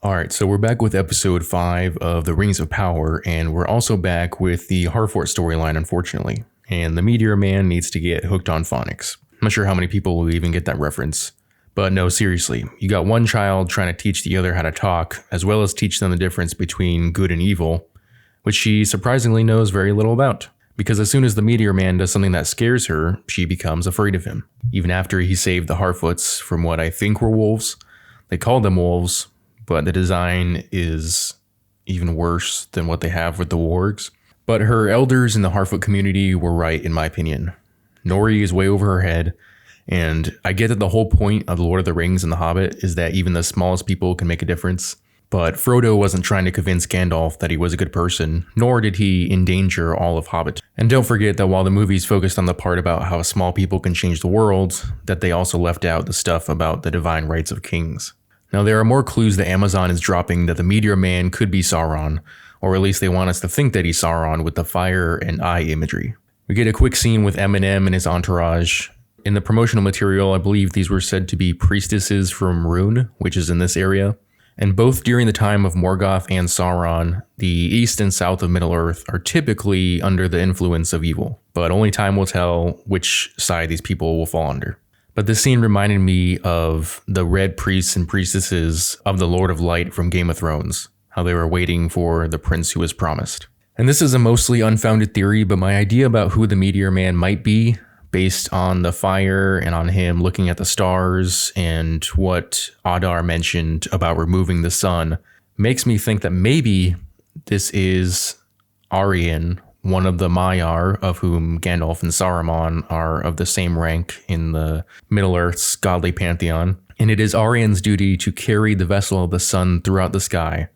Alright, so we're back with episode 5 of The Rings of Power, and we're also back with the Harfort storyline, unfortunately. And the Meteor Man needs to get hooked on phonics. I'm not sure how many people will even get that reference. But no, seriously, you got one child trying to teach the other how to talk, as well as teach them the difference between good and evil, which she surprisingly knows very little about. Because as soon as the Meteor Man does something that scares her, she becomes afraid of him. Even after he saved the Harfoots from what I think were wolves. They called them wolves, but the design is even worse than what they have with the wargs. But her elders in the Harfoot community were right, in my opinion. Nori is way over her head, and I get that the whole point of The Lord of the Rings and The Hobbit is that even the smallest people can make a difference. But Frodo wasn't trying to convince Gandalf that he was a good person, nor did he endanger all of Hobbit. And don't forget that while the movies focused on the part about how small people can change the world, that they also left out the stuff about the divine rights of kings. Now, there are more clues that Amazon is dropping that the Meteor Man could be Sauron, or at least they want us to think that he's Sauron with the fire and eye imagery. We get a quick scene with Eminem and his entourage. In the promotional material, I believe these were said to be priestesses from Rhûn, which is in this area. And both during the time of Morgoth and Sauron, the east and south of Middle-earth are typically under the influence of evil. But only time will tell which side these people will fall under. But this scene reminded me of the red priests and priestesses of the Lord of Light from Game of Thrones, how they were waiting for the prince who was promised. And this is a mostly unfounded theory, but my idea about who the Meteor Man might be, based on the fire and on him looking at the stars and what Adar mentioned about removing the sun, makes me think that maybe this is Arien, one of the Maiar, of whom Gandalf and Saruman are of the same rank in the Middle-earth's godly pantheon, and it is Arien's duty to carry the vessel of the sun throughout the sky.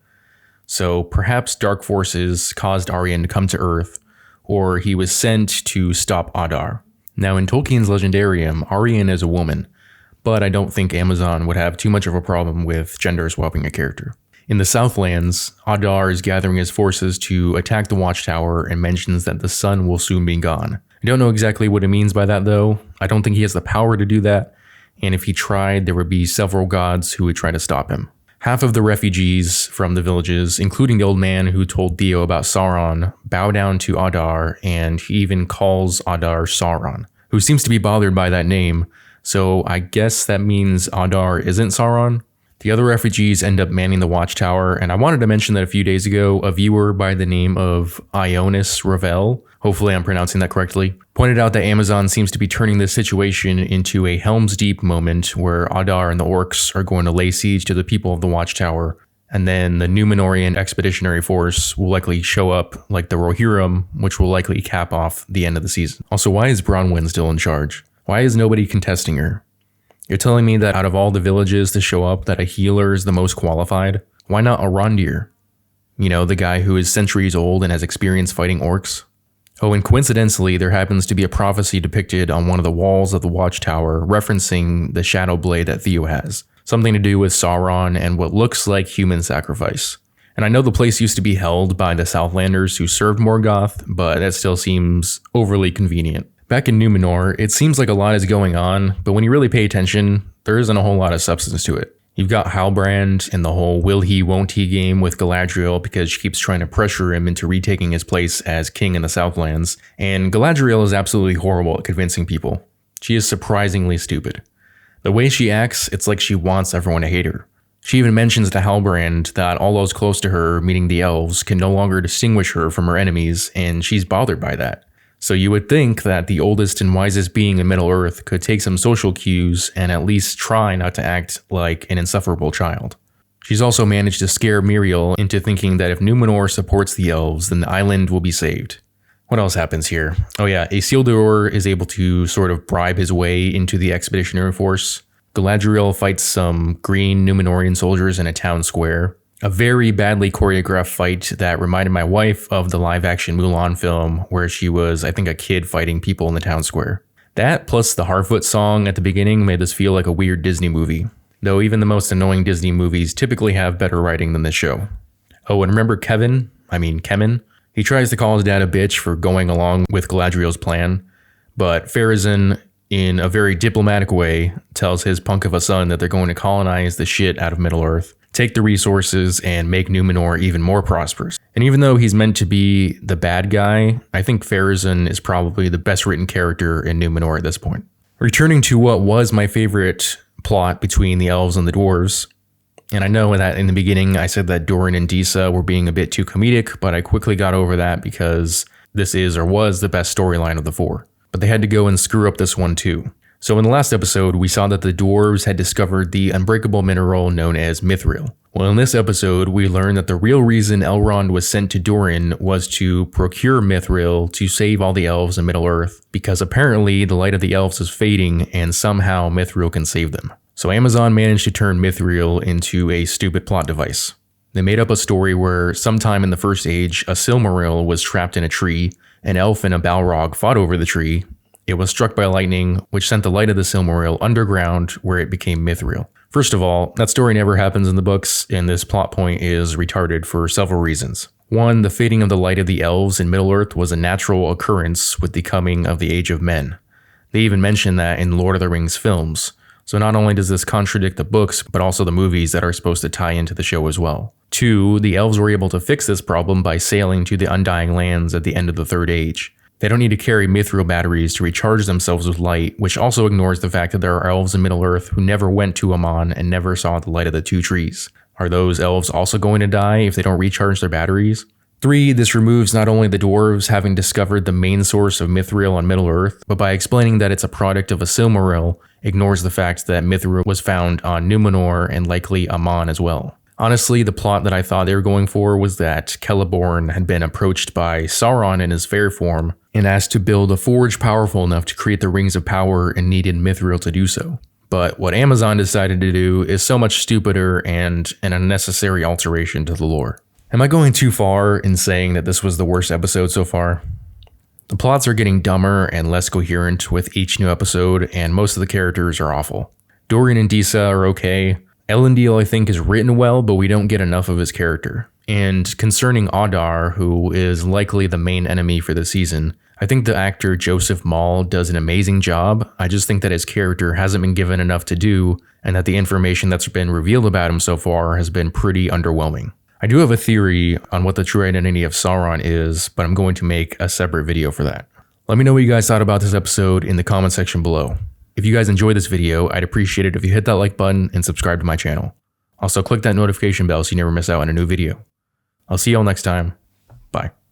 So perhaps dark forces caused Arien to come to Earth, or he was sent to stop Adar. Now in Tolkien's Legendarium, Arien is a woman, but I don't think Amazon would have too much of a problem with gender swapping a character. In the Southlands, Adar is gathering his forces to attack the Watchtower and mentions that the sun will soon be gone. I don't know exactly what he means by that though. I don't think he has the power to do that, and if he tried, there would be several gods who would try to stop him. Half of the refugees from the villages, including the old man who told Theo about Sauron, bow down to Adar, and he even calls Adar Sauron, who seems to be bothered by that name, so I guess that means Adar isn't Sauron. The other refugees end up manning the Watchtower, and I wanted to mention that a few days ago, a viewer by the name of Ionis Ravel, hopefully I'm pronouncing that correctly, pointed out that Amazon seems to be turning this situation into a Helm's Deep moment where Adar and the orcs are going to lay siege to the people of the Watchtower, and then the Númenórean expeditionary force will likely show up like the Rohirrim, which will likely cap off the end of the season. Also, why is Bronwyn still in charge? Why is nobody contesting her? You're telling me that out of all the villages to show up that a healer is the most qualified? Why not Arondir? You know, the guy who is centuries old and has experience fighting orcs? Oh, and coincidentally, there happens to be a prophecy depicted on one of the walls of the Watchtower referencing the shadow blade that Theo has. Something to do with Sauron and what looks like human sacrifice. And I know the place used to be held by the Southlanders who served Morgoth, but that still seems overly convenient. Back in Númenor, it seems like a lot is going on, but when you really pay attention, there isn't a whole lot of substance to it. You've got Halbrand and the whole will he, won't he game with Galadriel because she keeps trying to pressure him into retaking his place as king in the Southlands, and Galadriel is absolutely horrible at convincing people. She is surprisingly stupid. The way she acts, it's like she wants everyone to hate her. She even mentions to Halbrand that all those close to her, meaning the elves, can no longer distinguish her from her enemies, and she's bothered by that. So you would think that the oldest and wisest being in Middle-earth could take some social cues and at least try not to act like an insufferable child. She's also managed to scare Miriel into thinking that if Númenor supports the elves, then the island will be saved. What else happens here? Oh yeah, Isildur is able to sort of bribe his way into the expeditionary force. Galadriel fights some green Númenorian soldiers in a town square. A very badly choreographed fight that reminded my wife of the live-action Mulan film where she was, I think, a kid fighting people in the town square. That, plus the Harfoot song at the beginning, made this feel like a weird Disney movie. Though even the most annoying Disney movies typically have better writing than this show. Oh, and remember Kemen? He tries to call his dad a bitch for going along with Galadriel's plan, but Pharazôn, in a very diplomatic way, tells his punk of a son that they're going to colonize the shit out of Middle-earth. take the resources, and make Numenor even more prosperous. And even though he's meant to be the bad guy, I think Pharazôn is probably the best written character in Numenor at this point. Returning to what was my favorite plot between the elves and the dwarves, and I know that in the beginning I said that Durin and Disa were being a bit too comedic, but I quickly got over that because this is or was the best storyline of the four. But they had to go and screw up this one too. So in the last episode, we saw that the dwarves had discovered the unbreakable mineral known as mithril. Well, in this episode, we learned that the real reason Elrond was sent to Durin was to procure mithril to save all the elves in Middle-earth, because apparently the light of the elves is fading and somehow mithril can save them. So Amazon managed to turn mithril into a stupid plot device. They made up a story where sometime in the First Age, a Silmaril was trapped in a tree, an elf and a Balrog fought over the tree. It was struck by lightning, which sent the light of the Silmaril underground, where it became mithril. First of all, that story never happens in the books, and this plot point is retarded for several reasons. One, the fading of the light of the elves in Middle-earth was a natural occurrence with the coming of the Age of Men. They even mention that in Lord of the Rings films. So not only does this contradict the books, but also the movies that are supposed to tie into the show as well. Two, the elves were able to fix this problem by sailing to the Undying Lands at the end of the Third Age. They don't need to carry mithril batteries to recharge themselves with light, which also ignores the fact that there are elves in Middle-earth who never went to Aman and never saw the light of the two trees. Are those elves also going to die if they don't recharge their batteries? 3, this removes not only the dwarves having discovered the main source of mithril on Middle-earth, but by explaining that it's a product of a Silmaril, ignores the fact that mithril was found on Numenor and likely Aman as well. Honestly, the plot that I thought they were going for was that Celeborn had been approached by Sauron in his fair form and asked to build a forge powerful enough to create the Rings of Power and needed mithril to do so. But what Amazon decided to do is so much stupider and an unnecessary alteration to the lore. Am I going too far in saying that this was the worst episode so far? The plots are getting dumber and less coherent with each new episode, and most of the characters are awful. Dorian and Disa are okay. Elendil, I think, is written well, but we don't get enough of his character. And concerning Adar, who is likely the main enemy for the season, I think the actor Joseph Mall does an amazing job. I just think that his character hasn't been given enough to do, and that the information that's been revealed about him so far has been pretty underwhelming. I do have a theory on what the true identity of Sauron is, but I'm going to make a separate video for that. Let me know what you guys thought about this episode in the comment section below. If you guys enjoyed this video, I'd appreciate it if you hit that like button and subscribe to my channel. Also, click that notification bell so you never miss out on a new video. I'll see y'all next time. Bye.